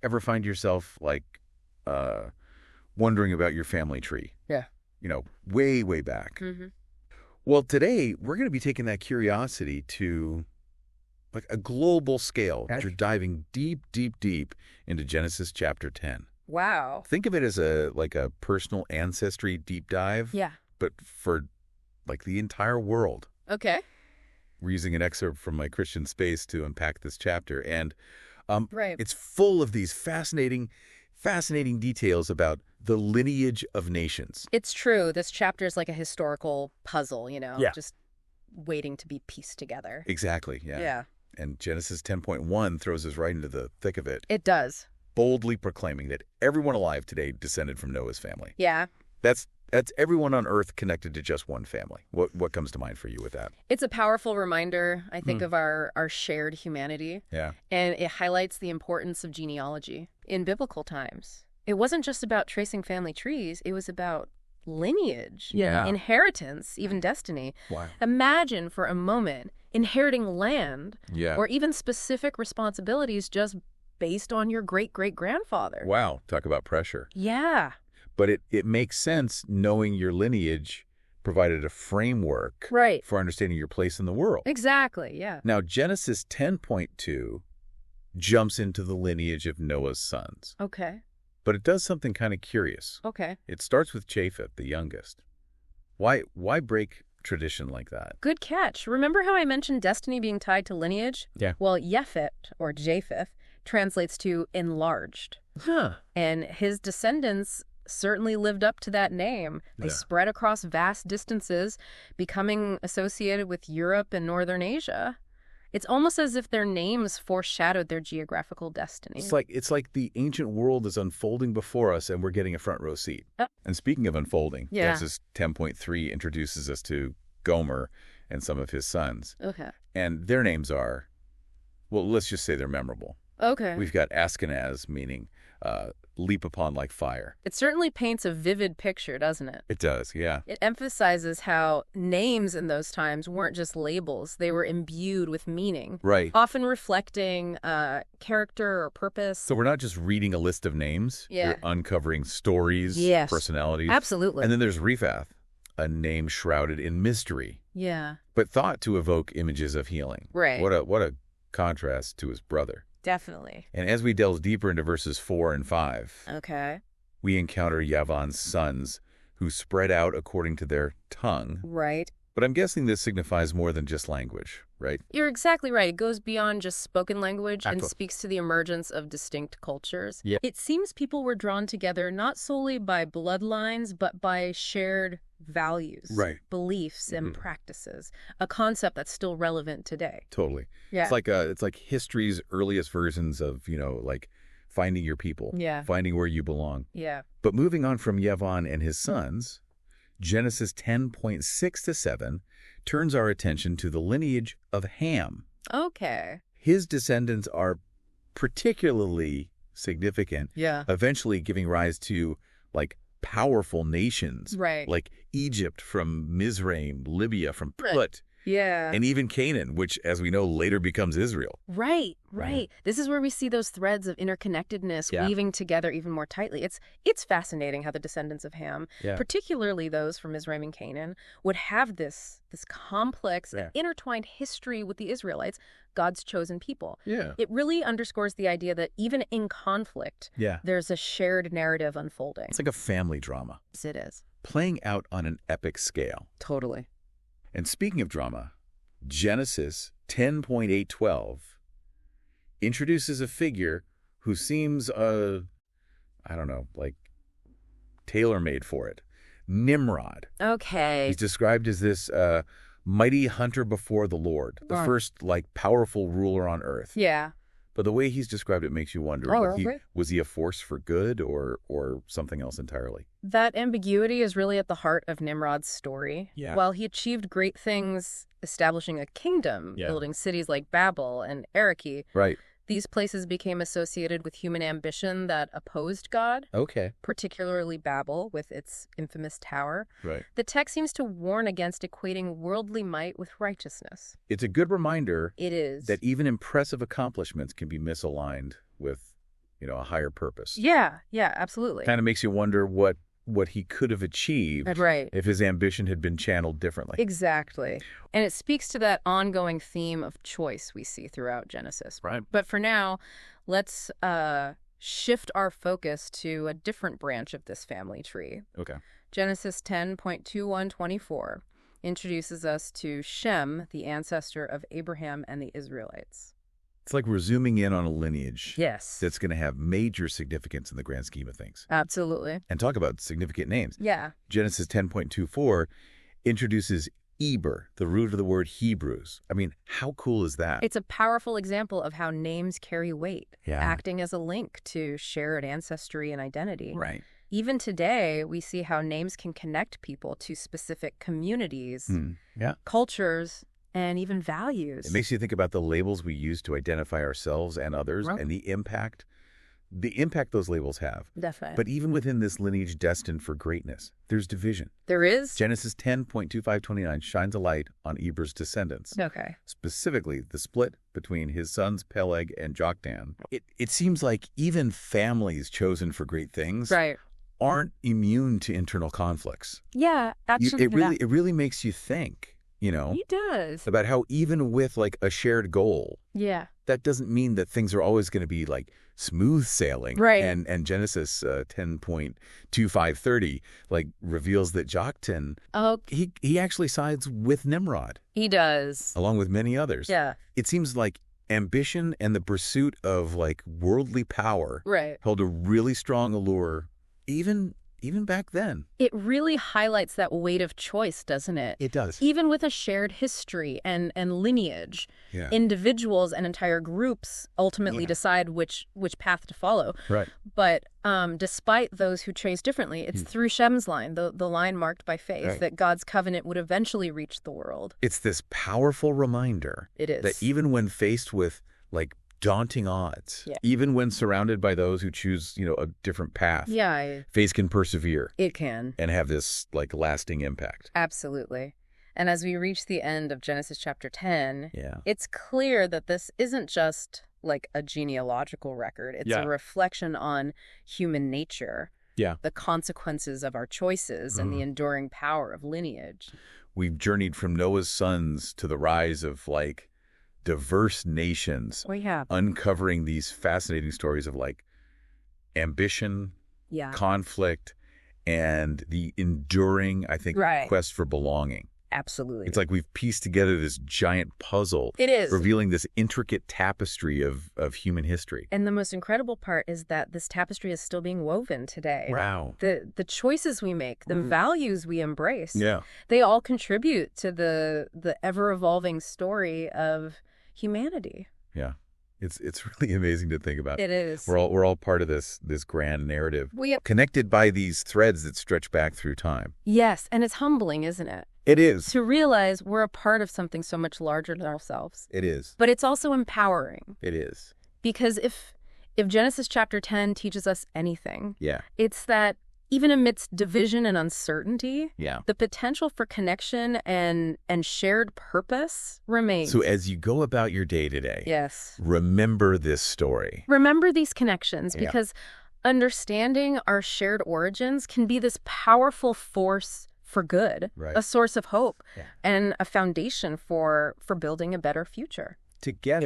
Ever find yourself like wondering about your family tree? Yeah. Way, way back. Mm-hmm. Well, today we're going to be taking that curiosity to like a global scale. Okay. You're diving deep, deep, deep into Genesis chapter 10. Wow. Think of it as a personal ancestry deep dive, Yeah. but for like the entire world. Okay. We're using an excerpt from my Christian Space to unpack this chapter, and Right. it's full of these fascinating details about the lineage of nations. It's true. This chapter is like a historical puzzle, Yeah. just waiting to be pieced together. Exactly, yeah. Yeah. And Genesis 10.1 throws us right into the thick of it, It does. boldly proclaiming that everyone alive today descended from Noah's family. Yeah. That's everyone on Earth connected to just one family. What comes to mind for you with that? It's a powerful reminder, I think, of our shared humanity. Yeah. And it highlights the importance of genealogy in biblical times. It wasn't just about tracing family trees. It was about lineage, inheritance, even destiny. Wow. Imagine for a moment inheriting land Yeah. or even specific responsibilities just based on your great-great-grandfather. Wow. Talk about pressure. Yeah. But it makes sense knowing your lineage provided a framework Right. for understanding your place in the world. Exactly. Yeah. Now, Genesis 10.2 jumps into the lineage of Noah's sons. Okay. But it does something kind of curious. Okay. It starts with Japheth, the youngest. Why break tradition like that? Good catch. Remember how I mentioned destiny being tied to lineage? Yeah. Well, Yefet, or Japheth, translates to enlarged. Huh. And his descendants certainly lived up to that name. They Yeah. spread across vast distances, becoming associated with Europe and Northern Asia. It's almost as if their names foreshadowed their geographical destiny. It's like the ancient world is unfolding before us and we're getting a front row seat. And speaking of unfolding, Yeah. Genesis 10.3 introduces us to Gomer and some of his sons. Okay. And their names are, well, let's just say they're memorable. Okay. We've got Ashkenaz, meaning leap upon like fire. It certainly paints a vivid picture, doesn't it? It does, yeah. It emphasizes how names in those times weren't just labels. They were imbued with meaning, Right. often reflecting character or purpose. So we're not just reading a list of names. Yeah. We're uncovering stories, Yes. personalities. Absolutely. And then there's Rephath, a name shrouded in mystery, Yeah. but thought to evoke images of healing. Right. What a contrast to his brother. Definitely. And as we delve deeper into verses 4 and 5, Okay. we encounter Yavan's sons who spread out according to their tongue. Right. But I'm guessing this signifies more than just language, right? You're exactly right. It goes beyond just spoken language and Absolutely. speaks to the emergence of distinct cultures. Yeah. It seems people were drawn together not solely by bloodlines, but by shared values, Right. beliefs, and practices, a concept that's still relevant today. Totally. Yeah. It's like history's earliest versions of, like finding your people, Yeah. finding where you belong. Yeah. But moving on from Yavan and his sons, Genesis 10.6 to 7 turns our attention to the lineage of Ham. Okay. His descendants are particularly significant, Yeah. eventually giving rise to like powerful nations, Right. like Egypt from Mizraim, Libya from Right. Put, Yeah. and even Canaan, which, as we know, later becomes Israel. Right. This is where we see those threads of interconnectedness Yeah. weaving together even more tightly. It's fascinating how the descendants of Ham, Yeah. particularly those from Mizraim and Canaan, would have this complex, Yeah. intertwined history with the Israelites, God's chosen people. Yeah. It really underscores the idea that even in conflict, Yeah. there's a shared narrative unfolding. It's like a family drama Yes, it is. playing out on an epic scale. Totally. And speaking of drama, Genesis 10.812 introduces a figure who seems, like tailor-made for it. Nimrod. Okay. He's described as this mighty hunter before the Lord, the Right. first powerful ruler on earth. Yeah. But the way he's described it makes you wonder, Oh, was okay. he a force for good or something else entirely? That ambiguity is really at the heart of Nimrod's story. Yeah. While he achieved great things establishing a kingdom, Yeah. building cities like Babel and Erechim, Right. these places became associated with human ambition that opposed God, Okay. particularly Babel with its infamous tower. Right. The text seems to warn against equating worldly might with righteousness. It's a good reminder It is. that even impressive accomplishments can be misaligned with a higher purpose. Yeah, absolutely. Kind of makes you wonder what he could have achieved if his ambition had been channeled differently. Exactly. And it speaks to that ongoing theme of choice we see throughout Genesis. Right. But for now, let's shift our focus to a different branch of this family tree. Okay. Genesis 10.21-24 introduces us to Shem, the ancestor of Abraham and the Israelites. It's like we're zooming in on a lineage Yes. that's going to have major significance in the grand scheme of things. Absolutely. And talk about significant names. Yeah. Genesis 10.24 introduces Eber, the root of the word Hebrews. I mean, how cool is that? It's a powerful example of how names carry weight, Yeah. acting as a link to shared ancestry and identity. Right. Even today, we see how names can connect people to specific communities, Yeah. cultures, and even values. It makes you think about the labels we use to identify ourselves and others and the impact those labels have. Definitely. But even within this lineage destined for greatness, there's division. There is? Genesis 10.25-29 shines a light on Eber's descendants. Okay. Specifically, the split between his sons Peleg and Joktan. It seems like even families chosen for great things aren't immune to internal conflicts. Yeah, It really makes you think, It does. about how even with like a shared goal, that doesn't mean that things are always going to be like smooth sailing. Right. And Genesis 10.25-30 like reveals that Joktan, he actually sides with Nimrod. He does. Along with many others. Yeah. It seems like ambition and the pursuit of like worldly power held a really strong allure even back then. It really highlights that weight of choice, doesn't it? It does. Even with a shared history and lineage, individuals and entire groups ultimately decide which path to follow. Right. But despite those who trace differently, it's through Shem's line, the line marked by faith, that God's covenant would eventually reach the world. It's this powerful reminder that even when faced with like daunting odds, even when surrounded by those who choose, a different path, faith can persevere. It can. And have this like lasting impact. Absolutely. And as we reach the end of Genesis chapter 10, it's clear that this isn't just like a genealogical record. It's a reflection on human nature, the consequences of our choices, and the enduring power of lineage. We've journeyed from Noah's sons to the rise of like diverse nations, uncovering these fascinating stories of like ambition, conflict, and the enduring, I think, quest for belonging. Absolutely. It's like we've pieced together this giant puzzle. It is. Revealing this intricate tapestry of human history. And the most incredible part is that this tapestry is still being woven today. Wow. The choices we make, the values we embrace, Yeah. they all contribute to the ever-evolving story of humanity. Yeah. It's really amazing to think about. It is. We're all part of this grand narrative. We connected by these threads that stretch back through time. Yes, and it's humbling, isn't it? It is. To realize we're a part of something so much larger than ourselves. It is. But it's also empowering. It is. Because if Genesis chapter 10 teaches us anything, yeah, it's that even amidst division and uncertainty, the potential for connection and shared purpose remains. So as you go about your day today, remember this story. Remember these connections, because understanding our shared origins can be this powerful force for good, a source of hope, and a foundation for building a better future. Together.